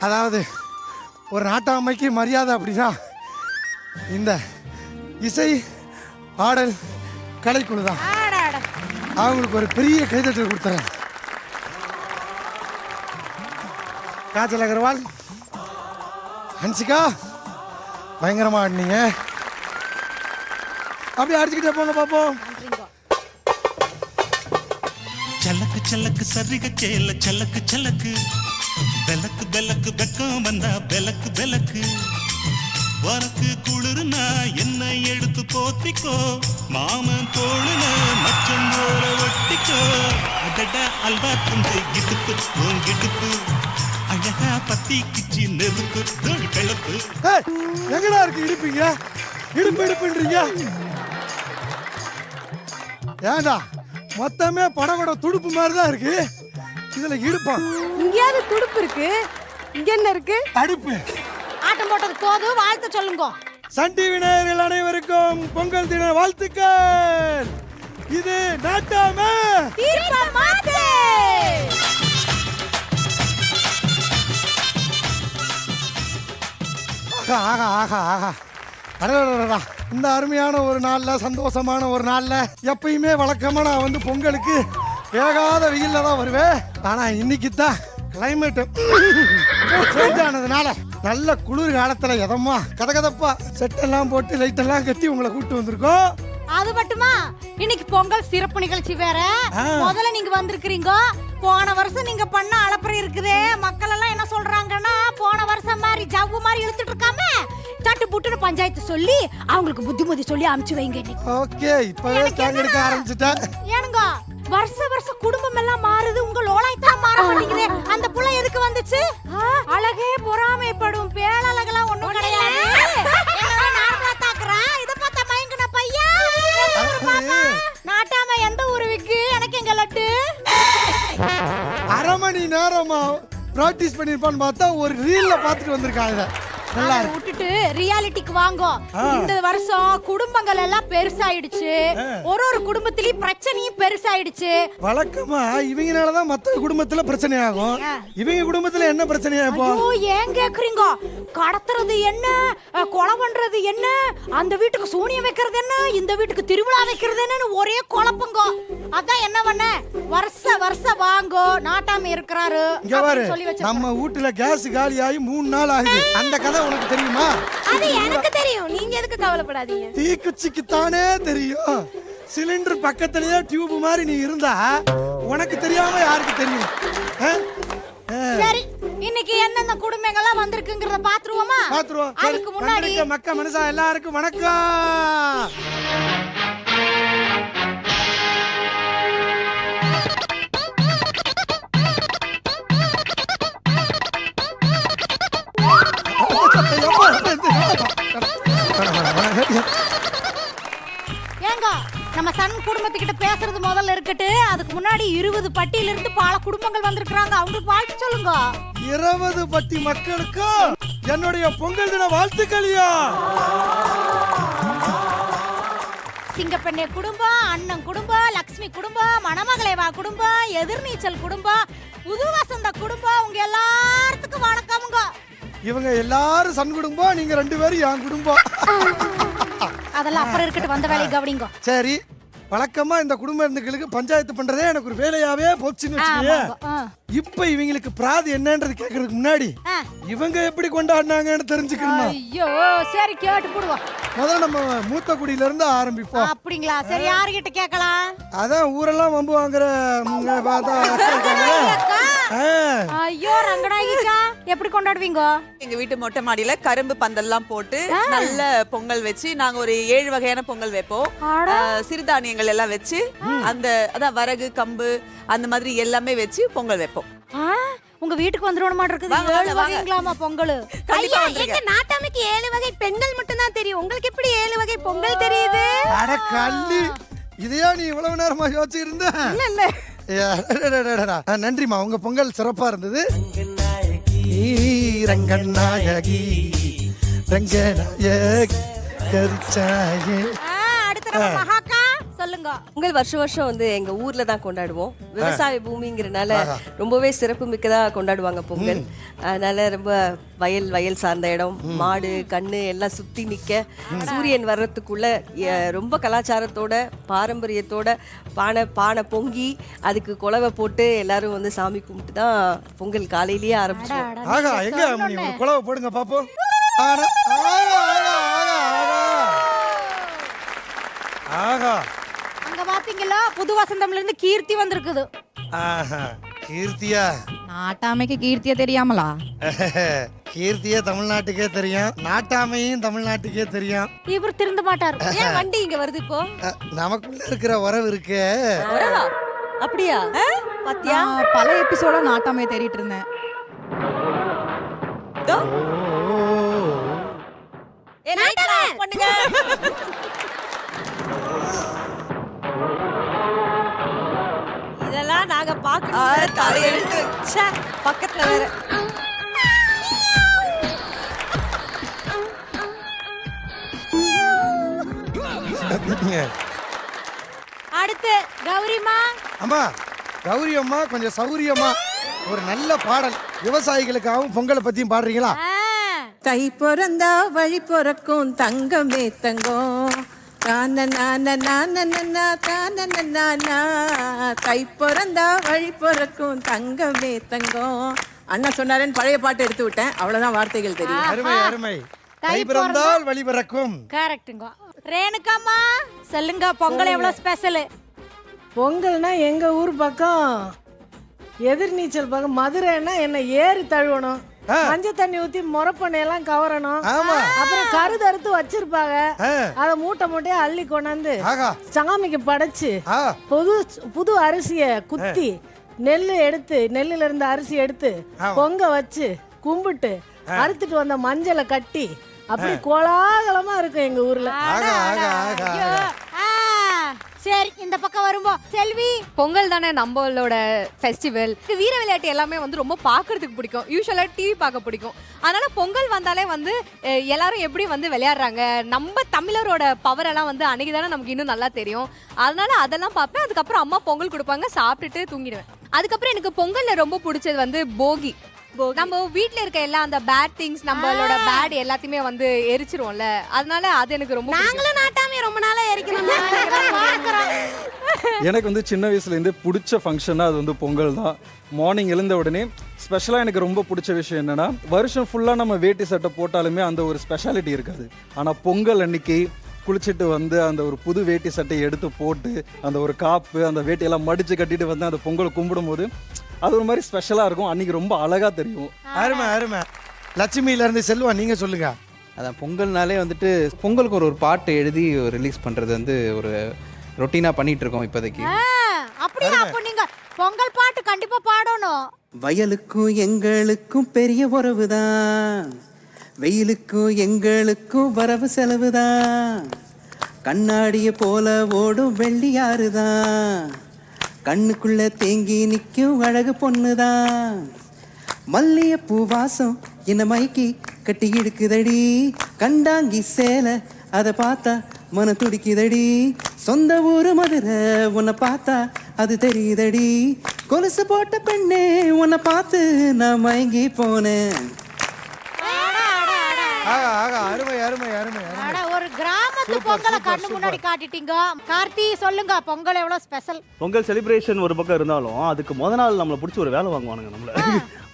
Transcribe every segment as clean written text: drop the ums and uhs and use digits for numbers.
அதாவது ஒரு நாட்டாமைக்கு மரியாதை அப்படின்னா இந்த இசை ஆடல் கலைக்குழு தான். அவங்களுக்கு ஒரு பெரிய கைதட்டல் கொடுத்துறேன். காஜல் அகர்வால், ஹன்சிகா பயங்கரமா ஆடினீங்க. அப்படியே அடிச்சுக்கிட்டே போங்க பார்ப்போம். சலக்கு சலக்கு சரிக சேல சலக்கு சலக்கு பெலக்கு பெலக்கு வெக்கம் வந்தா பெலக்கு பெலக்கு உனக்கு குளிர்னா என்னை எடுத்து போத்திக்கோ மாமன் தோளுன மச்சம் போல ஒட்டிக்கோ அதட அல்வா துண்டு இடுப்பு உங்கிடுப்பு அழகா பத்தி கிச்சி நெருப்பு தோல் கிளப்பு. எங்கடா இருக்கு இடுப்பீங்க? இடுப்பு இடுப்புன்றீங்க ஏண்டா? மொத்தமே படகோட துடுப்பு மாதிரி தான் இருக்கு. இதுல இடுப்பா இங்கேயாவது துடுப்பு இருக்கு, இங்க என்ன இருக்கு? அடுப்பு. ஆட்டம் போட்டது போதும், வாழ்த்து சொல்லுங்க. சன் டிவி நேயர்கள் அனைவருக்கும் பொங்கல் தின வாழ்த்துக்கள். இது நாட்டாமை தீர்ப்பமாதே. ஆகா ஆகா ஆகா ஆகா. அடடடடா. இந்த அருமையான ஒரு நாளில், சந்தோஷமான ஒரு நாளில் எப்பயுமே வழக்கமாக நான் வந்து பொங்கலுக்கு வேகாத வெயில்ல தான் வருவேன். ஆனால் இன்னைக்கு தான் கிளைமேட் சேஞ்ச் ஆனதுனால நல்ல குளிர் காலத்தில் எதமா கதகதப்பா செட்டெல்லாம் போட்டு லைட்டெல்லாம் கட்டி உங்களை கூப்பிட்டு வந்திருக்கோம். அது மட்டுமா, இன்னைக்கு பொங்கல் சிறப்பு நிகழ்ச்சி வேற. முதல்ல நீங்க வந்திருக்கிறீங்க. போன வருஷம் நீங்க பண்ண அலப்பறை இருக்குதே, மக்கள் எல்லாம் என்ன சொல்றாங்கன்னா, போன வருஷம் மாதிரி ஜவ்வு மாதிரி இழுத்துட்டு இருக்காம தட்டு புட்டுன்னு பஞ்சாயத்து சொல்லி அவங்களுக்கு புத்திமதி சொல்லி அனுப்பிச்சு வைங்க. ஓகே, இப்பவே ஸ்டாண்ட் எடுக்க ஆரம்பிச்சுட்டேன். ஏனுங்க வருஷம் குடும்பம் எல்லாம் மாறுது, உங்க லோலாய்த்தான் மாற மாட்டேங்குது. அந்த புள்ள எதுக்கு வந்துச்சு? அழகே பொறாமைப்படும் பேரழகெல்லாம் ஒண்ணும் கிடையாது. நார்மலா தாக்குறா. இத பார்த்தா மயங்கின பையன். நாட்டாம எந்த ஊருக்கு? எனக்கு எங்க லட்டு. அரை மணி நேரமா பிராக்டிஸ் பண்ணிருப்பான்னு பார்த்தா ஒரு ரீல்ல பாத்துட்டு வந்திருக்காங்க. நல்லா விட்டுட்டு ரியாலிட்டிக்கு வாங்கோ. இந்த வருஷம் குடும்பங்கள் எல்லாம் பெருசாயிடுச்சு. ஒரு குடும்பத்திலயும் பிரச்சனையும் பெருசாயிடுச்சு. வழக்கமா இவங்கனாலதான் மத்த குடும்பத்துல பிரச்சனை ஆகும். இவங்க குடும்பத்துல என்ன பிரச்சனையா இப்போ? ஏன் கேக்குறீங்க? கடத்துறது என்ன, கொலை பண்றது என்ன, அந்த வீட்டுக்கு சூனியம் வைக்கிறது என்ன, இந்த வீட்டுக்கு திருவிழா வைக்கிறது என்னன்னு ஒரே குழப்பங்க. அதான் என்ன பண்ண, வருஷம் வாங்கோ நாட்டாம இருக்கிறாரு சொல்லி வச்சு. நம்ம வீட்டுல கேஸ் காலி ஆகி 3 நாள் ஆகுது. அந்த கதை உனக்கு தெரியுமா? அது எனக்கு தெரியும், நீங்க எதுக்கு கவலைப்படாதீங்க. தீக்குச்சிக்கு தானே தெரியும். சிலிண்டர் பக்கத்துலயே டியூப் மாதிரி நீ இருந்தா உனக்கு தெரியாம யாருக்கு தெரியும்? சரி, இன்னைக்கு என்னென்ன குடும்பங்கள்லாம் வந்திருக்குங்கறத பாத்துருவோமா? பாத்துருவோம். அதுக்கு முன்னாடி மக்கள் மனசா எல்லாருக்கும் வணக்கம். ஏங்க நம்ம சன் குடும்பத்துக்கிட்ட பேசுறது முதல்ல இருக்கட்டு. அதுக்கு முன்னாடி 20 பட்டியில இருந்து பல குடும்பங்கள் வந்திருக்காங்க. அவங்களுக்கு வாழ்த்து சொல்லுங்க. 20 பட்டி மக்களுக்கு என்னுடைய பொங்கல் தின வாழ்த்துக்களையா. சிங்கப்பெண்ணே குடும்பம், அண்ணன் குடும்பம், லக்ஷ்மி குடும்பம், மணமகளேவா குடும்பம், எதிர்நீச்சல் குடும்பம், புது வசந்த குடும்பம், உங்க எல்லாத்துக்கும் வணக்கமுங்க. இவங்க எல்லாரும் சன் குடும்பம், நீங்க 2 பேரும் என் குடும்பம். அதெல்லாம் அப்புறம் இருக்கட்டு, வந்த வேலையை கவனிங்க. சரி, வழக்கமா இந்த குடும்ப இருந்துகளுக்கு பஞ்சாயத்து பண்றதே எனக்கு ஒரு வேலையாவே போச்சுன்னு வச்சுக்கோங்க. இப்ப இவங்களுக்கு பிராது என்னன்றது கேக்குறதுக்கு முன்னாடி இவங்க எப்படி கொண்டாடினாங்கன்னு தெரிஞ்சுக்கணுமா? ஐயோ சரி, கேட்டு போடுவோம். முதல்ல நம்ம மூத்த குடியில இருந்து ஆரம்பிப்போம். அப்படிங்களா? சரி, யாருகிட்ட கேட்கலாம்? அதான் ஊரெல்லாம் வம்பு வாங்குற ஐயோ ரங்கடாயிக்கா, எப்படி கொண்டாடுவீங்க? எங்க வீட்டு மொட்டை மாடியில கரும்பு பந்தல்லாம் போட்டு நல்ல பொங்கல் வச்சு நாங்க ஒரு 7 வகையான பொங்கல் வைப்போம். சிறுதானியங்கள் எல்லாம் வச்சு அந்த அதான் வரகு கம்பு அந்த மாதிரி எல்லாமே வச்சு பொங்கல் வைப்போம். உங்க வீட்டுக்கு வந்துருவணுமா இருக்குது? 7 வகைங்களாமா பொங்கல்? ஐயா, எங்க நாட்டாமைக்கு 7 வகை பெண்கள் மட்டும் தான் தெரியும். உங்களுக்கு எப்படி 7 வகை பொங்கல் தெரியுது? அட கள்ளி, இதையா நீ இவ்வளவு நேரமா யோசிச்சு இருந்த? இல்ல நன்றிமா, உங்க பொங்கல் சிறப்பா இருந்தது. ரங்கநாயகி ரங்கநாயகி. அடுத்த மகாக்கா சொல்லுங்க. சொல்லுங்க. பொங்கல் வருஷம் வருஷம் வந்து எங்க ஊர்ல தான் கொண்டாடுவோம். விவசாய பூமிங்கிறனால ரொம்பவே சிறப்பு மிக்கதா கொண்டாடுவாங்க பொங்கல். அதனால ரொம்ப வயல் சார்ந்த இடம், மாடு கண்ணு எல்லாம் சுத்தி நிக்க சூரியன் வர்றதுக்குள்ள ரொம்ப கலாச்சாரத்தோட பாரம்பரியத்தோட பானை பொங்கி அதுக்கு குலவை போட்டு எல்லாரும் வந்து சாமி கும்பிட்டு தான் பொங்கல் காலையிலேயே ஆரம்பிச்சோம். ஆகா எங்க அம்மணி ஒரு குலவை போடுங்க பாப்போம். ஆகா ஆகா ஆகா ஆகா ஆகா. அங்க பாத்தீங்களா புது வசந்தம்ல இருந்து கீர்த்தி வந்திருக்குது. ஆஹா கீர்த்தியா? நாட்டாமைக்கு கீர்த்தியா தெரியாமலா? கீர்த்தியா தமிழ்நாட்டுக்கே தெரியும், நாட்டாமையும் தமிழ்நாட்டுக்கே தெரியும். இவர் திருந்த மாட்டார். ஏன் வண்டி இங்க வருது இப்போ? நமக்குள்ள இருக்கிற உறவு இருக்கு. உறவா? அப்படியா? பாத்தியா? பல எபிசோட நாட்டாமையை தேடிட்டு இருந்தேன். பண்ணுங்க. இதெல்லாம் நாங்க பாக்கணும். தலையெழுத்து. பக்கத்துல வேற. அடுத்து கௌரிமா. அம்மா கௌரி அம்மா கொஞ்சம் சௌரியமா ஒரு நல்ல பாடல் விவசாயிகளுக்காகவும் பொங்கலை பத்தியும் பாடுறீங்களா? தை பிறந்தா வழி பிறக்கும் தங்கமே தங்கம் தை பிறந்தா வழி பிறக்கும் தங்கமே தங்கம். அண்ணா சொன்னாரேன்னு பழைய பாட்டு எடுத்து விட்டேன், அவ்வளவுதான் வார்த்தைகள் தெரியும். அருமை அருமை. தை பிறந்தால் வழி பிறக்கும். கரெக்ட்டுங்க. ரேணுகாமா சொல்லுங்க, பொங்கல் எவ்வளவு ஸ்பெஷல்? பொங்கல்னா எங்க ஊர் பக்கம் எதிர்நீச்சல் பக்கம் மதுரைன்னா என்ன ஏறி தழுவணும், மஞ்சள் தண்ணி ஊத்தி முறப்பண்ணையெல்லாம் கவரணும், அப்புறம் கருது அறுத்து வச்சிருப்பாங்க, அத மூட்டை மூட்டையா அள்ளி கொண்டாந்து சாமிக்கு படைச்சு புது அரிசிய குத்தி நெல்லுல இருந்து அரிசி எடுத்து பொங்க வச்சு கும்பிட்டு அறுத்துட்டு வந்த மஞ்சளை கட்டி அப்படி கோலாகலமா இருக்கும் எங்க ஊர்ல. சரி, இந்த பக்கம் வரும்போ செல்வி. பொங்கல் தானே நம்மளோட ஃபெஸ்டிவல். வீர விளையாட்டு எல்லாமே வந்து ரொம்ப பார்க்கறதுக்கு பிடிக்கும். யூஸ்வலாக டிவி பார்க்க பிடிக்கும். அதனால பொங்கல் வந்தாலே வந்து எல்லாரும் எப்படி வந்து விளையாடுறாங்க, நம்ம தமிழரோட பவர் எல்லாம் வந்து அன்னைக்கு தானே நமக்கு இன்னும் நல்லா தெரியும். அதனால அதெல்லாம் பார்ப்பேன். அதுக்கப்புறம் அம்மா பொங்கல் கொடுப்பாங்க, சாப்பிட்டுட்டு தூங்கிடுவேன். அதுக்கப்புறம் எனக்கு பொங்கல்ல ரொம்ப பிடிச்சது வந்து போகி. நம்ம வீட்ல இருக்க எல்லாம் அந்த பேட் திங்ஸ், நம்மளோட பேட் எல்லாத்தையுமே வந்து எரிச்சிருவோம்ல, அதனால அது எனக்கு ரொம்ப நாங்களும் நாட்டாமே ரொம்ப நாளா எரிக்கணும். எனக்கு வந்து சின்ன வயசுலேருந்து பிடிச்ச ஃபங்க்ஷனாக அது வந்து பொங்கல் தான். மார்னிங் எழுந்த உடனே ஸ்பெஷலாக எனக்கு ரொம்ப பிடிச்ச விஷயம் என்னென்னா, வருஷம் ஃபுல்லாக நம்ம வேட்டி சட்டை போட்டாலுமே அந்த ஒரு ஸ்பெஷாலிட்டி இருக்காது. ஆனால் பொங்கல் அன்னைக்கு குளிச்சுட்டு வந்து அந்த ஒரு புது வேட்டி சட்டையை எடுத்து போட்டு அந்த ஒரு காப்பு அந்த வேட்டியெல்லாம் மடித்து கட்டிட்டு வந்து அந்த பொங்கலை கும்பிடும் போது அது ஒரு மாதிரி ஸ்பெஷலாக இருக்கும். அன்றைக்கி ரொம்ப அழகாக தெரியும். அருமை அருமை. லட்சுமியிலேருந்து செல்வா நீங்கள் சொல்லுங்க. அதான் பொங்கல்னாலே வந்துட்டு பொங்கலுக்கு ஒரு பாட்டு எழுதி ரிலீஸ் பண்ணுறது வந்து ஒரு ரொட்டீனாக பண்ணிகிட்டு இருக்கோம் இப்போதைக்கு. அப்படியா? அப்போ நீங்கள் பொங்கல் பாட்டு கண்டிப்பாக பாடணும். வயலுக்கும் எங்களுக்கும் பெரிய உறவு தான், வெயிலுக்கும் எங்களுக்கும் வரவு செலவு தான், கண்ணாடிய போல ஓடும் வெள்ளியாறு தான், கண்ணுக்குள்ள தேங்கி நிற்கும் அழகு பொண்ணுதான், மல்லிகைப்பூ வாசம் என்ன மைக்கி கட்டி இழுக்குதடி, கண்டாங்கி சேலை அதை பார்த்தா மன துடிக்குதடி, சொந்த ஊரு மதுரை உன்னை பார்த்தா அது தெரியுதடி, கொலுசு போட்ட பெண்ணே உன்னை பார்த்து நான் மயங்கி போனேன். அருமை அருமை அருமை. ஒரு கிராமத்து பொங்கலை கண்ணு முன்னாடி காட்டிட்டீங்க. கார்த்தி சொல்லுங்க, பொங்கல் எவ்வளவு ஸ்பெஷல்? பொங்கல் செலிப்ரேஷன் ஒரு பக்கம் இருந்தாலும் அதுக்கு முத நாள் நம்மளை பிடிச்சி ஒரு வேலை வாங்குவானுங்க நம்மள.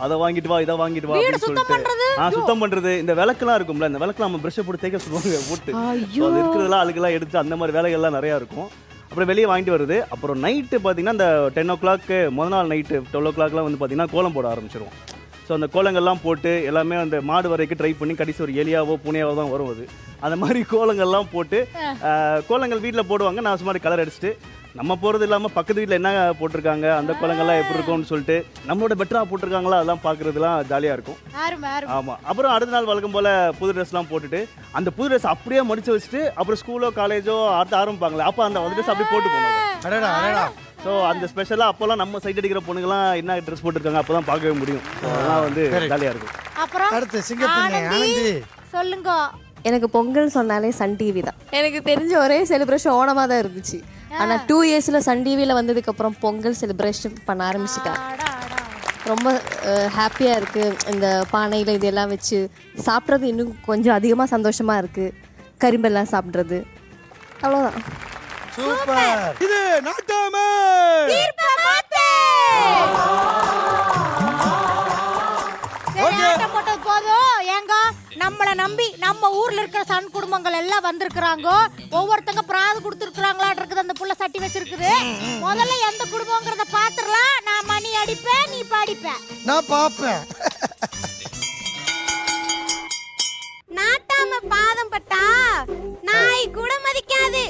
அதை வாங்கிட்டு வா இதை வாங்கிட்டு வா அப்படின்னு சொல்லிட்டு சுத்தம் பண்றது. இந்த விளக்குலாம் இருக்கும்ல, இந்த விளக்குலாம் நம்ம பிரஷ் போட்டு தேய்க்க சொல்லுவாங்க போட்டு, அது இருக்கிறதெல்லாம் அழுக்கெல்லாம் எடுத்து அந்த மாதிரி வேலைகள்லாம் நிறையா இருக்கும். அப்புறம் வெளியே வாங்கிட்டு வருது. அப்புறம் நைட்டு பார்த்தீங்கன்னா இந்த 10 o'clock முதல் நாள் நைட்டு 12 o'clockலாம் வந்து பார்த்தீங்கன்னா கோலம் போட ஆரம்பிச்சிருவோம். ஸோ அந்த கோலங்கள்லாம் போட்டு எல்லாமே அந்த மாடு வரைக்கும் ட்ரை பண்ணி கடைசி ஒரு எலியாவோ புனையாவோ தான் வரும். அது அந்த மாதிரி கோலங்கள்லாம் போட்டு கோலங்கள் வீட்டில் போடுவாங்க. நான் சும்மா கலர் அடிச்சுட்டு நம்ம போகிறது இல்லாமல் பக்கத்து வீட்டில் என்ன போட்டிருக்காங்க, அந்த கோலங்கள்லாம் எப்படி இருக்கும்னு சொல்லிட்டு நம்மளோட பெட்டராக போட்டிருக்காங்களா அதெல்லாம் பார்க்குறதுலாம் ஜாலியாக இருக்கும். ஆமாம். அப்புறம் அடுத்த நாள் வழக்கம் போல் புது ட்ரெஸ்லாம் போட்டுட்டு அந்த புது ட்ரெஸ் அப்படியே மடித்து வச்சுட்டு அப்புறம் ஸ்கூலோ காலேஜோ அடுத்து ஆரம்பிப்பாங்களே, அப்போ அந்த ட்ரெஸ் அப்படியே போட்டு போகணும். ஸோ அந்த ஸ்பெஷலாக அப்போல்லாம் நம்ம சைட் அடிக்கிற பொண்ணுங்களாம் என்ன ட்ரெஸ் போட்டிருக்காங்க அப்போ தான் பார்க்கவே முடியும். அதெல்லாம் வந்து ஜாலியாக இருக்கும். அப்புறம் அடுத்து சிங்கப்பெண்ணே ஆனந்தி சொல்லுங்க, எனக்கு பொங்கல் சொன்னாலே சன் டிவி தான். எனக்கு தெரிஞ்ச ஒரே செலிப்ரேஷன் ஓணமாக தான் இருந்துச்சு. ஆனால் 2 இயர்ஸில் சன் டிவியில் வந்ததுக்கப்புறம் பொங்கல் செலிப்ரேஷன் பண்ண ஆரம்பிச்சிட்டாங்க. ரொம்ப ஹாப்பியாக இருக்குது. இந்த பானையில் இதெல்லாம் வச்சு சாப்பிட்றது இன்னும் கொஞ்சம் அதிகமாக சந்தோஷமாக இருக்குது. கரிம்பெல்லாம் சாப்பிட்றது அவ்வளோதான். சூப்பர். இது நாட்டாமை போட்டது போதும். ஏங்க நம்மளை நம்பி நம்ம ஊர்ல இருக்கிற சன் குடும்பங்கள் எல்லாம் வந்திருக்கிறாங்க. ஒவ்வொருத்தங்க பிராது கொடுத்துருக்காங்களா இருக்குது. அந்த புள்ள சட்டி வச்சிருக்குது. முதல்ல எந்த குடும்பங்கிறத பாத்துறலாம். நான் மணி அடிப்பேன், நீ படிப்ப. நான் பாப்பேன். நாட்டாம பாதம் பட்டா நாய் கூட மதிக்காது.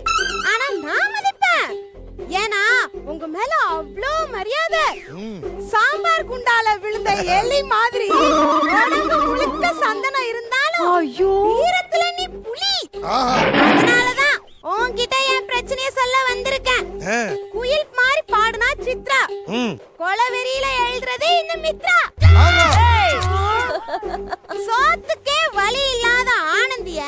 ஆனா நான் மதிப்பேன். ஏன்னா உங்க மேல அவ்வளோ மரியாதை. சாம்பார் குண்டால விழுந்த எலி மாதிரி உடம்பு முழுக்க சந்தனம் இருந்தாலும் வீரத்துல நீ புலி. அதனாலதான் உன்கிட்ட என் பிரச்சனைய சொல்ல வந்திருக்கேன். குயில் மாதிரி பாடுனா சித்ரா, கொலவெறியில எழுதுறது இந்த மித்ரா. சோத்துக்கே வழி இல்லாத ஆனந்திய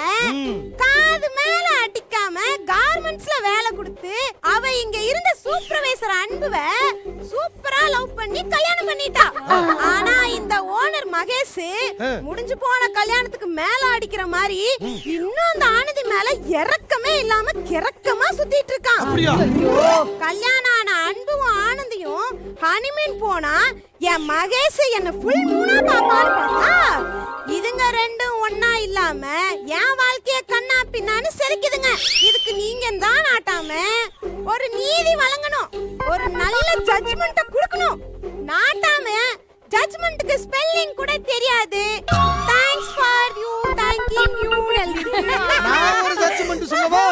காது மேல அடிக்காம கார்மெண்ட்ஸ்ல வேலை கொடுத்து அவ இங்க இருந்த சூப்பர்வைசர் அன்புவ சூப்பரா லவ் பண்ணி கல்யாணம் பண்ணிட்டா. ஆனா இந்த ஓனர் மகேஷ் முடிஞ்சு போன கல்யாணத்துக்கு மேல அடிக்கிற மாதிரி இன்னும் அந்த ஆனந்தி மேல இறக்கமே இல்லாம கிறக்கமா சுத்திட்டு இருக்கான். கல்யாணம் ஆன அன்பும் ஆனந்தியும் ஹனிமூன் போனா என் மகேஷ் என்ன ஃபுல் மூணா பாப்பான்னு பார்த்தா இதுங்க ரெண்டும் ஒன்னா இல்லாம என் வாழ்க்கைய கண்ணா பின்னான்னு சிரிக்குதுங்க. இதுக்கு நீங்க தான் நாட்டாம ஒரு நீதி வழங்கணும், ஒரு நல்ல ஜட்ஜ்மெண்ட்ட கொடுக்கணும். நாட்டாம ஜட்ஜ்மெண்ட்க்கு ஸ்பெல்லிங் கூட தெரியாது. Thanks for you, thank you you. நான் ஒரு ஜட்ஜ்மெண்ட் சொல்லவா?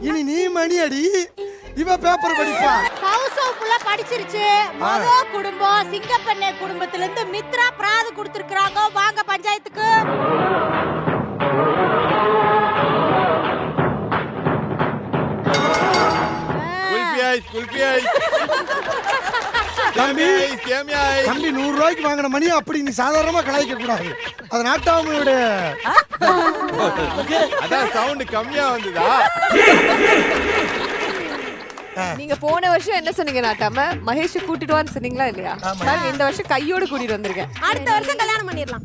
இனி நீ மணி அடி, இவ பேப்பர் படிப்பா. ஹவுஸ் புள்ள படிச்சிருச்சு. மொத குடும்பம் சிங்கப்பெண்ணே குடும்பத்துல இருந்து மித்ரா பிராது கொடுத்திருக்காங்க. வாங்க பஞ்சாயத்துக்கு. தம்பி 100 ரூபாய்க்கு வாங்கின மணி அப்படி நீ சாதாரணமா கலாய்க்க கூடாது. அது நாட்டாமையோட அதான் சவுண்ட் கம்மியா வந்ததா? நீங்க போன வருஷம் என்ன சொன்னீங்க நாட்டாம? மகேஷ் கூட்டிட்டு வான்னு சொன்னீங்களா இல்லையா? நான் இந்த வருஷம் கையோட கூட்டிட்டு வந்திருக்கேன். அடுத்த வருஷம் கல்யாணம் பண்ணிடலாம்.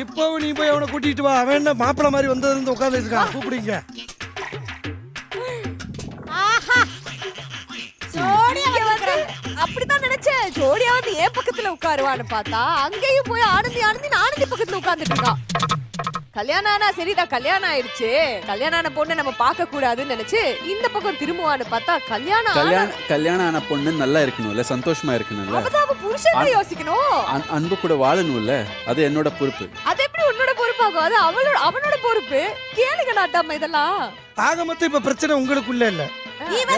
இப்போ நீ போய் அவனை கூட்டிட்டு வா. அவன் என்ன மாப்பிள்ள மாதிரி வந்ததுல இருந்து உட்கார்ந்துட்டு இருக்கான். கூப்பிடுங்க. அப்படிதான் நினைச்சேன். ஜோடியா வந்து என் பக்கத்துல உட்காருவான்னு பார்த்தா அங்கேயும் போய் ஆனந்தி பக்கத்துல உட்கார்ந்துட்டு இருக்கான். கல்யாணம் ஆனா சரிதான், கல்யாணம் ஆயிடுச்சு, கல்யாணம் ஆன பொண்ணு நம்ம பார்க்க கூடாதுன்னு நினைச்சு இந்த பக்கம் திரும்புவான்னு பார்த்தா கல்யாணம் ஆன பொண்ணு நல்லா இருக்கணும்ல, சந்தோஷமா இருக்கணும்ல. அவ புருஷன் யோசிக்கணும், அன்பு கூட வாழணும்ல. அது என்னோட பொறுப்பு. அது எப்படி உன்னோட பொறுப்பாகும்? அது அவனோட பொறுப்பு. கேளுங்க நாட்டாம இதெல்லாம். ஆக மொத்தம் இப்ப பிரச்சனை உங்களுக்குள்ள இல்ல,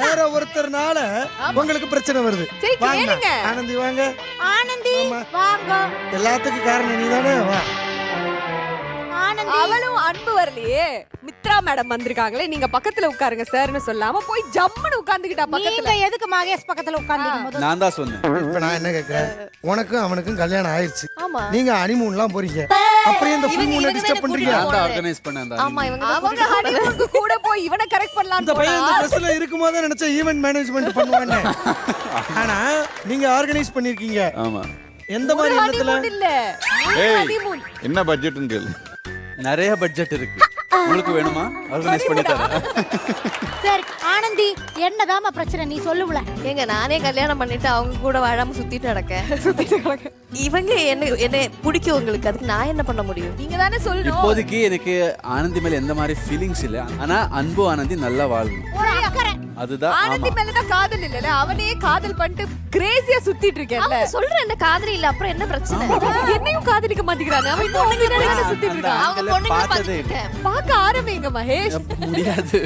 வேற ஒருத்தர்னால உங்களுக்கு பிரச்சனை வருது. கேளுங்க. ஆனந்தி வாங்க. ஆனந்தி வாங்க. எல்லாத்துக்கும் காரணம் நீதானே. வா. அவளும் அன்பு வரலையே. மித்ரா மேடம் வந்திருக்காங்களே, நீங்க பக்கத்துல உட்காருங்க சார்னு சொல்லாம போய் ஜம்முன்னு உட்கார்ந்துக்கிட்டா பக்கத்துல. நீங்க எதுக்கு மகேஷ் பக்கத்துல உட்கார்ந்தீங்க? நான் தான் சொன்னேன். இப்ப நான் என்ன கேக்குறேன், உனக்கும் அவனுக்கும் கல்யாணம் ஆயிருச்சு, நீங்க ஹனிமூன்லாம் போறீங்க, அப்புறம் இந்த ஃபுல் மூனை டிஸ்டர்ப் பண்றீங்க. நான் தான் ஆர்கனைஸ் பண்ணேன். ஆமா, அவங்க ஹனிமூனுக்கு கூட போய் இவனை கரெக்ட் பண்ணலாம். இந்த பையன் இந்த ட்ரெஸ்ல இருக்கும்போது நினைச்ச ஈவென்ட் மேனேஜ்மென்ட் பண்ணுவானே, ஆனா நீங்க ஆர்கனைஸ் பண்ணிருக்கீங்க. ஆமா. எந்த மாதிரி இடத்துல? இல்ல என்ன பட்ஜெட்னு கேளு. நிறைய பட்ஜெட் இருக்கு. உங்களுக்கு வேணுமா? ஆர்கனைஸ் பண்ணி தரேன். சரி ஆனந்தி, என்னதாமா பிரச்சனை நீ சொல்லுவல. ஏங்க நானே கல்யாணம் பண்ணிட்டு அவங்க கூட வாழாம சுத்திட்டு நடக்க. இவங்க என்ன பிடிக்கும் உங்களுக்கு, அதுக்கு நான் என்ன பண்ண முடியும்? நீங்க தானே சொல்லணும். இப்போதைக்கு எனக்கு ஆனந்தி மேல எந்த மாதிரி ஃபீலிங்ஸ் இல்ல, ஆனா அன்பு ஆனந்தி நல்லா வாழணும். அதுதான். ஆனந்தி மேல தான் காதல் இல்லல, அவனே காதல் பண்ணிட்டு கிரேசியா சுத்திட்டு இருக்கேன்ல. சொல்றேன் என்ன காதலி இல்ல, அப்புறம் என்ன பிரச்சனை? என்னையும் காதலிக்க மாட்டேங்கிறானே, அவன் பொண்ணுங்க சுத்திட்டு இருக்கான். அவங்க பொண்ணுங்க பாக்க ஆரம்பிங்க மகேஷ். முடியாது.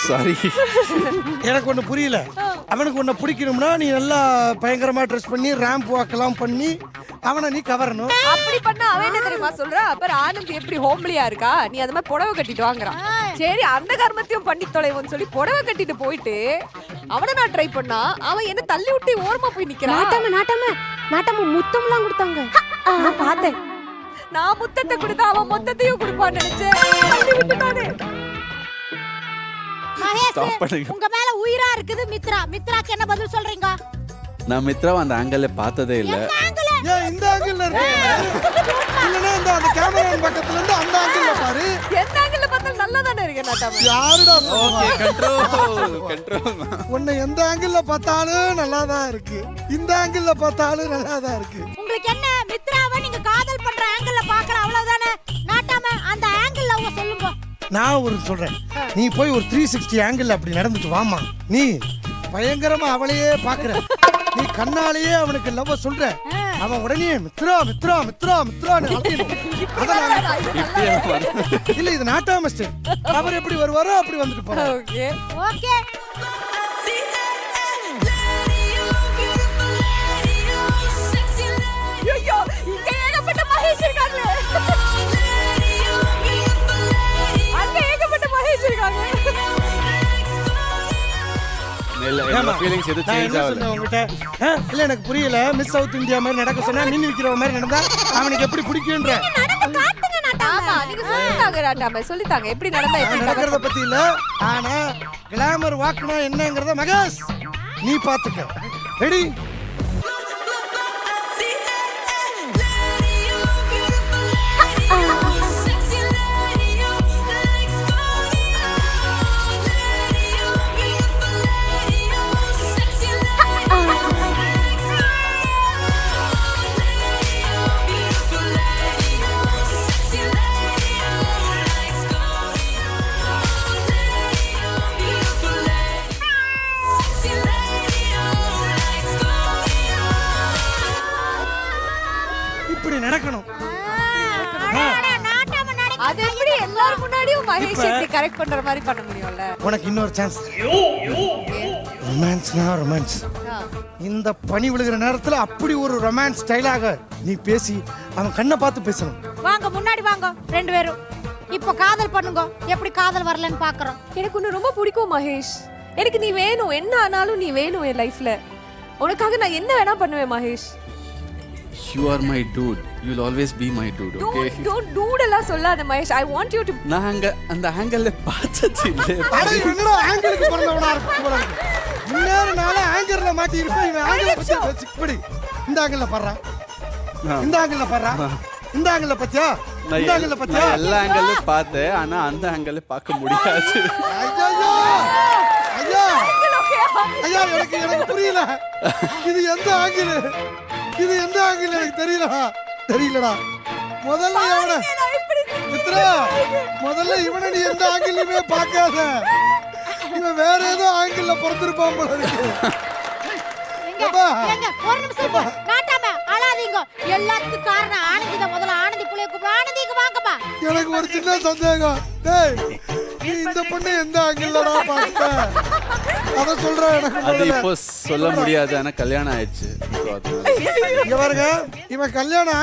சாரி. எனக்கு ஒண்ணு புரியல. அவனுக்கு ஒண்ணு பிடிக்கணும்னா நீ நல்லா பயங்கரமா ட்ரெஸ் பண்ணி ரேம்ப் வாக்கெல்லாம் பண்ணி அவனை நீ கவரணும். அப்படி பண்ணா அவன் என்ன தெரியுமா சொல்றா? அப்புறம் ஆனந்த் எப்படி ஹோம்லியா இருக்கா, நீ அது மாதிரி புடவை கட்டிட்டு வாங்குறான். சரி அந்த கர்மத்தையும் பண்ணி தொலைவோன்னு சொல்லி புடவை கட்டிட்டு போயிட்டு அவனை நான் ட்ரை பண்ணா அவன் என்ன தள்ளி விட்டு ஓரமா போய் நிக்கிறான். நாட்டாம முத்தம்லாம் கொடுத்தாங்க, நான் பார்த்தேன். நான் முத்தத்தை கொடுத்தா அவன் மொத்தத்தையும் கொடுப்பான்னு நினைச்சேன். தள்ளி விட்டுட்டானே. மகேஷ் Stop பண்ணுங்க. உங்க மேல உயிரா இருக்குது மித்ரா. மித்ராக்கு என்ன பதில் சொல்றீங்க? நான் மித்ராவை அந்த ஆங்கிள் பார்த்ததே இல்லை. ஏன் இந்த ஆங்கிள் இருக்கு இல்லனா அந்த கேமராமேன் பக்கத்துல இருந்து அந்த ஆங்கிள் பாரு. எந்த ஆங்கிள் பார்த்தாலும் நல்லா தானே இருக்கு நாட்டாம. யாருடா ஓகே கண்ட்ரோல். உன்னை எந்த ஆங்கிள் பார்த்தாலும் நல்லா தான் இருக்கு, இந்த ஆங்கிள் பார்த்தாலும் நல்லா தான் இருக்கு. உங்களுக்கு என்ன மித்ராவை நீங்க காதல் பண்ற ஆங்கிள் பார்க்கற அவ்வளவுதானே. நாட்டாம அந்த ஆங்கிள் அவங்க சொல்லுங்க. நான் ஒரு சொல்றேன், நீ போய் ஒரு 360 ஆங்கிள் அப்படி நடந்துட்டு வாமா. நீ பயங்கரமா அவளையே பாக்குற, நீ கண்ணாலேயே அவனுக்கு லவ் சொல்ற, அவன் உடனே மித்ரா மித்ரா மித்ரா மித்ரான்னு அழைக்கணும். இல்ல இது நாட்டாம ஸ்டைல். அவர் எப்படி வருவாரோ அப்படி வந்துட்டு போறாரு. ஓகே ஓகே ஐயோ இங்க ஏகப்பட்ட மகேஷ் இருக்காங்களே. அங்க ஏகப்பட்ட மகேஷ் இருக்காங்க. இல்ல ஃபீலிங்ஸ் எது நான் சேஞ்ச் என்ன ஆகல. சொன்னேன் உங்ககிட்ட? இல்ல எனக்கு புரியல. மிஸ் சவுத் இந்தியா மாதிரி நடக்க சொன்னா நின்னு நிக்கிற மாதிரி நடந்தா அவனுக்கு எப்படி பிடிக்கும்ன்ற. காட்டுங்க நாட்டாம. ஆமா நீங்க சொல்லிட்டாங்க நாட்டாம, சொல்லிட்டாங்க எப்படி நடந்தா எப்படி நடக்கிறத பத்தி இல்ல, ஆனா கிளாமர் வாக்குனா என்னங்கறத மகேஷ் நீ பாத்துக்க. ரெடி? இப்படி நடக்கணும். அது எப்படி எல்லாரும் முன்னாடியும் மகேஷ் இப்படி கரெக்ட் பண்ற மாதிரி பண்ண முடியும்ல. உனக்கு இன்னொரு சான்ஸ். ரொமான்ஸ்னா ரொமான்ஸ். இந்த பனி விழுகிற நேரத்துல அப்படி ஒரு ரொமான்ஸ் ஸ்டைலாக நீ பேசி அவன் கண்ணை பார்த்து பேசணும். வாங்க முன்னாடி வாங்க ரெண்டு பேரும். இப்போ காதல் பண்ணுங்க. எப்படி காதல் வரலன்னு பாக்குறோம். எனக்கு ஒன்னு ரொம்ப பிடிக்கும் மகேஷ். எனக்கு நீ வேணும், என்ன ஆனாலும் நீ வேணும் என் லைஃப்ல. உனக்காக நான் என்ன வேணா பண்ணுவேன் Mahesh. You are my dude. You'll always be my dude, okay? Don't dude எல்லாம் சொல்லாத Mahesh. I want you to. நான் அந்த ஆங்கிள்ல பார்த்தது இல்லை. அட என்னடா ஆங்கிளுக்கு பிறந்தவனா இருக்கு போல இருக்கு. இன்னொரு நாள ஆங்கிள்ல மாட்டி இருப்ப இவன் ஆங்கிள் பத்தி பேசி இப்படி இந்த ஆங்கிள்ல பாறா, இந்த ஆங்கிள்ல பாறா, இந்த ஆங்கிள்ல பத்தியா, இந்த ஆங்கிள்ல பத்தியா. நான் எல்லா ஆங்கிள்லயும் பார்த்தேன், ஆனா அந்த ஆங்கிள்ல பார்க்க முடியாது. ஐயோ ஐயா ஐயா எனக்கு புரியல. இது எந்த ஆங்கிள், இது எந்த ஆங்கிள் எனக்கு தெரியலடா. முதல்ல இவனை மித்ரா, முதல்ல இவனை நீ எந்த ஆங்கிள்லயுமே பார்க்காத. இவன் வேற ஏதோ ஆங்கிள்ல பிறந்திருப்பான் போல இருக்கு. ஏங்க ஒரு நிமிஷம் நாட்டாம அழாதீங்க. எல்லாத்துக்கும் காரணம் ஆனந்தி தான். முதல்ல ஆனந்தி புள்ளைய கூப்பிடு. ஆனந்திக்கு வாங்கப்பா. எனக்கு ஒரு சின்ன சந்தேகம். டேய் நீ இந்த பொண்ணு எந்த ஆங்கிள்லடா பார்த்த? அத சொல்ற எனக்கு அது முதல்ல. இப்போ சொல்ல முடியாது, ஆனா கல்யாணம் ஆயிடுச்சு. இங்க பாருங்க, இவன் கல்யாணம்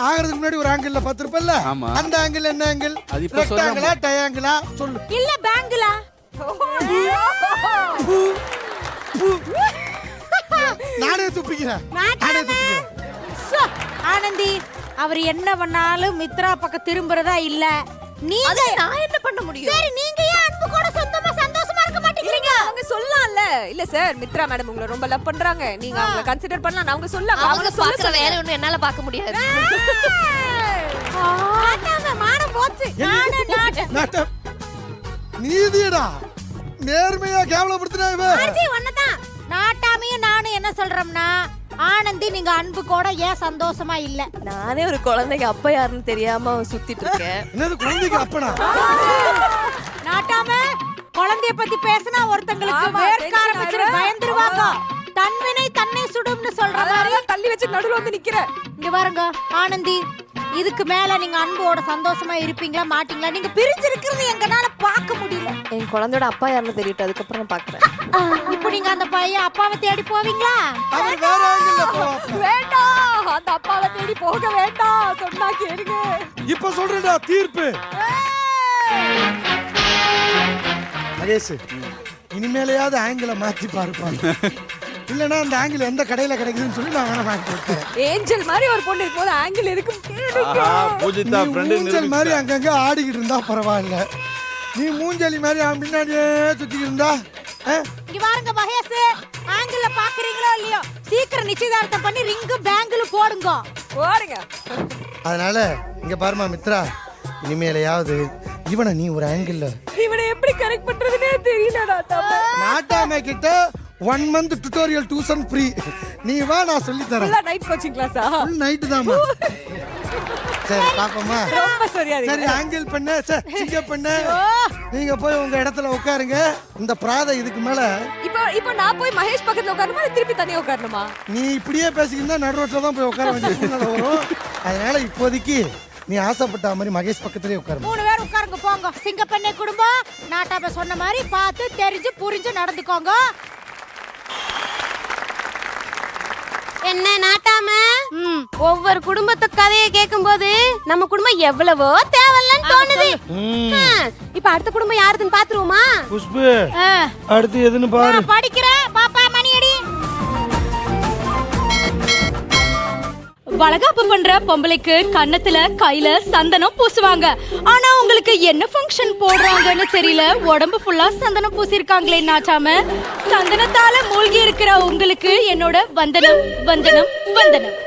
ஆகிறதுக்கு முன்னாடி ஒரு ஆங்கிள்ல பார்த்திருப்பல்ல. ஆமா. அந்த ஆங்கிள் என்ன ஆங்கிள்? அது இப்போ ரெக்டாங்கிளா ட்ரையாங்கிளா சொல்லு. இல்ல பேங்கிளா? நானே துப்பிக்கிறேன். சோ, ஆனந்தி அவர் என்ன பண்ணாலும் மித்ரா பக்கம் திரும்புறதா இல்ல. நீங்க நான் என்ன பண்ண முடியும்? சரி நீங்க ஏன் அன்பு கூட சொந்தமா சந்தோஷமா இருக்க மாட்டேங்கிறீங்க? அவங்க சொல்லலாம்ல. இல்ல சார் மித்ரா மேடம் உங்களை ரொம்ப லவ் பண்றாங்க, நீங்க அவங்கள கன்சிடர் பண்ணலாம். அவங்க சொல்லலாம். அவங்க சொல்ற வேற ஒண்ணு என்னால பார்க்க முடியாது. நாட்டாம மானம் போச்சு. நாட்டம் நீதிடா, நேர்மையா கேவலப்படுத்தினா இவன். அர்ஜி ஒன்னதான். நாட்டாமையும் நானும் என்ன சொல்றோம்னா, ஆனந்தி நீங்க அன்பு கூட ஏன் சந்தோஷமா இல்ல? நானே ஒரு குழந்தைக்கு அப்பா யாருன்னு தெரியாம சுத்திட்டு இருக்கேன். என்னது குழந்தைக்கு அப்பனா? நாட்டாம குழந்தைய பத்தி பேசினா ஒருத்தங்களுக்கு வேர்க்க ஆரம்பிச்சு பயந்துருவாங்க. தன்வினை தன்னை சுடும்னு சொல்ற மாதிரி தள்ளி வச்சு நடுவுல வந்து நிக்கிறேன். இங்க பாருங்க ஆனந்தி, இதுக்கு மேல நீங்க அன்போட சந்தோஷமா இருப்பீங்களா மாட்டீங்களா? நீங்க பிரிஞ்சிருக்கிறது எங்கனால பார்க்க முடியல. என் குழந்தையோட அப்பா யாருன்னு தெரியட்டும், அதுக்கப்புறம் நான் பாக்குறேன். இப்போ நீங்க அந்த பையன் அப்பாவை தேடி போவீங்களா? அவர் வேற ஆங்கிள்ல போவான். வேண்டாம், அந்த அப்பாவை தேடி போக வேண்டாம். சொன்னா கேளுங்க. இப்ப சொல்றேன்டா தீர்ப்பு. மகேஷ், இனிமேலையாவது ஆங்கிள மாத்தி பாருப்பாங்க. இல்லைன்னா அந்த ஆங்கிள் எந்த கடையில கிடைக்குதுன்னு சொல்லி நான் வேணா வாங்கி கொடுத்தேன். ஏஞ்சல் மாதிரி ஒரு பொண்ணு இருக்கும்போது ஆங்கிள் எதுக்கு பூஜிதா ஃப்ரெண்டு மூஞ்சல் மாதிரி அங்கங்க ஆடிக்கிட்டு இருந்தா பரவாயில்ல, நீ மூஞ்சலி மாதிரி அவன் பின்னாடியே சுத்திக்கிட்டு இருந்தா இங்க பாருங்க மகேஷ், ஆங்கிள் பாக்குறீங்களோ இல்லையோ, சீக்கிரம் நிச்சயதார்த்தம் பண்ணி ரிங்கு பேங்கிள் போடுங்க. அதனால இங்க பாருமா மித்ரா, இனிமேலையாவது இவனை நீ ஒரு ஆங்கிள் இவனை எப்படி கரெக்ட் பண்றதுனே தெரியலடா தம்பி. நாட்டாமை கிட்ட 1 month tutorial டியூஷன் ஃப்ரீ. நீ வா, நான் சொல்லி தரேன். நைட் கோச்சிங் கிளாஸா? ஃபுல் நைட் தான்மா. சரி பாப்போமா, ரொம்ப சரியா சரி ஆங்கிள் பண்ணு, சரி சிங்க பண்ணு. நீங்க போய் உங்க இடத்துல உட்காருங்க. இந்த பிராத இதுக்கு மேல இப்போ நான் போய் மகேஷ் பக்கத்துல உட்காரணுமா இல்ல திருப்பி தனியா உட்காரணுமா? நீ இப்படியே பேசிக்கிட்டா நடு ரோட்ல தான் போய் உட்கார வேண்டிய சூழ்நிலை வரும். அதனால இப்போதைக்கு நீ ஆசைப்பட்ட மாதிரி மகேஷ் பக்கத்துலயே உட்காரு. 3 பேர் உட்காருங்க போங்க. சிங்கப்பெண்ணை குடும்பம் நாட்டாம சொன்ன மாதிரி பார்த்து தெரிஞ்சு புரிஞ்சு நடந்துக்கோங்க. என்ன நாட்டாம ஒவ்வொரு குடும்பத்து கதையை கேட்கும்போது நம்ம குடும்பம் எவ்வளவோ தேவையில்லன்னு தோணுது. இப்ப அடுத்த குடும்பம் யாருதுன்னு பாத்துருவோமா? புஷ்பு, அடுத்து எதுன்னு பாரு. படிக்கிறேன் பாப்பா, மணி அடி. வளகாப்பு பண்ற பொம்பளைக்கு கன்னத்துல கையில சந்தனம் பூசுவாங்க. ஆனா உங்களுக்கு என்ன ஃபங்க்ஷன் போடுறாங்கன்னு தெரியல, உடம்பு ஃபுல்லா சந்தனம் பூசிருக்காங்களே நாச்சாம. சந்தனத்தால மூழ்கி இருக்கிற உங்களுக்கு என்னோட வந்தனம் வந்தனம் வந்தனம்.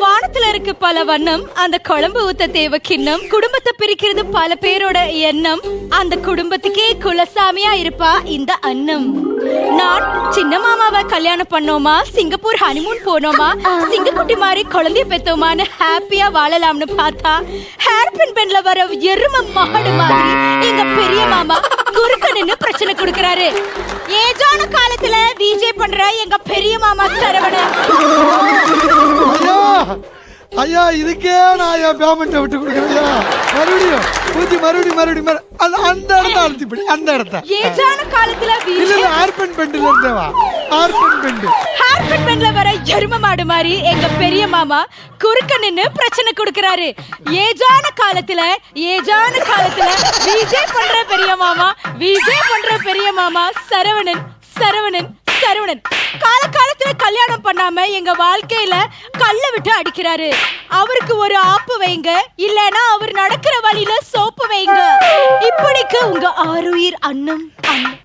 வானத்துல இருக்கு பல வண்ணம், அந்த குழம்பு ஊத்த தேவை கிண்ணம். குடும்பத்தை பிரிக்கிறது பல பேரோட எண்ணம், அந்த குடும்பத்துக்கே குலசாமியா இருப்பா இந்த அன்னம். நான் சின்ன மாமாவை கல்யாணம் பண்ணோமா, சிங்கப்பூர் ஹனிமூன் போனோமா, சிங்கக்குட்டி மாதிரி குழந்தைய பெத்தோமான்னு ஹாப்பியா வாழலாம்னு பார்த்தா ஹேர்பின் பெண்ல வர எரும மாடு மாதிரி எங்க பெரிய மாமா குறுக்க நின்னு பிரச்சனை கொடுக்கறாரு. ஏஜான காலத்துல விஜே பண்ற எங்க பெரிய மாமா சரவணன். ஐயா, இதுக்கே நான் என் பேமெண்ட்டை விட்டு கொடுக்குறேன். மறுபடியும் பூஜி, மறுபடியும் அந்த இடத்த அழுத்திப்படி, அந்த இடத்த. ஏஜான காலத்துல இல்ல ஹேர்பின் பெண்ட்ல இருந்தேவா, ஹேர்பின் பெண்ல வர எரும மாடு மாதிரி எங்க பெரிய மாமா குறுக்க நின்னு பிரச்சனை கொடுக்கறாரு. ஏஜான காலத்துல விஜே பண்ற பெரிய மாமா, விஜே பண்ற பெரிய மாமா சரவணன் சரவணன் சரவணன். காலகாலத்துல கல்யாணம் பண்ணாம எங்க வாழ்க்கையில கல்ல விட்டு அடிக்கிறாரு. அவருக்கு ஒரு ஆப்பு வைங்க, இல்லனா அவர் நடக்கிற வழியில சோப்பு வைங்க. இப்படிக்கு உங்க ஆருயிர் அண்ணன் அண்ணன்.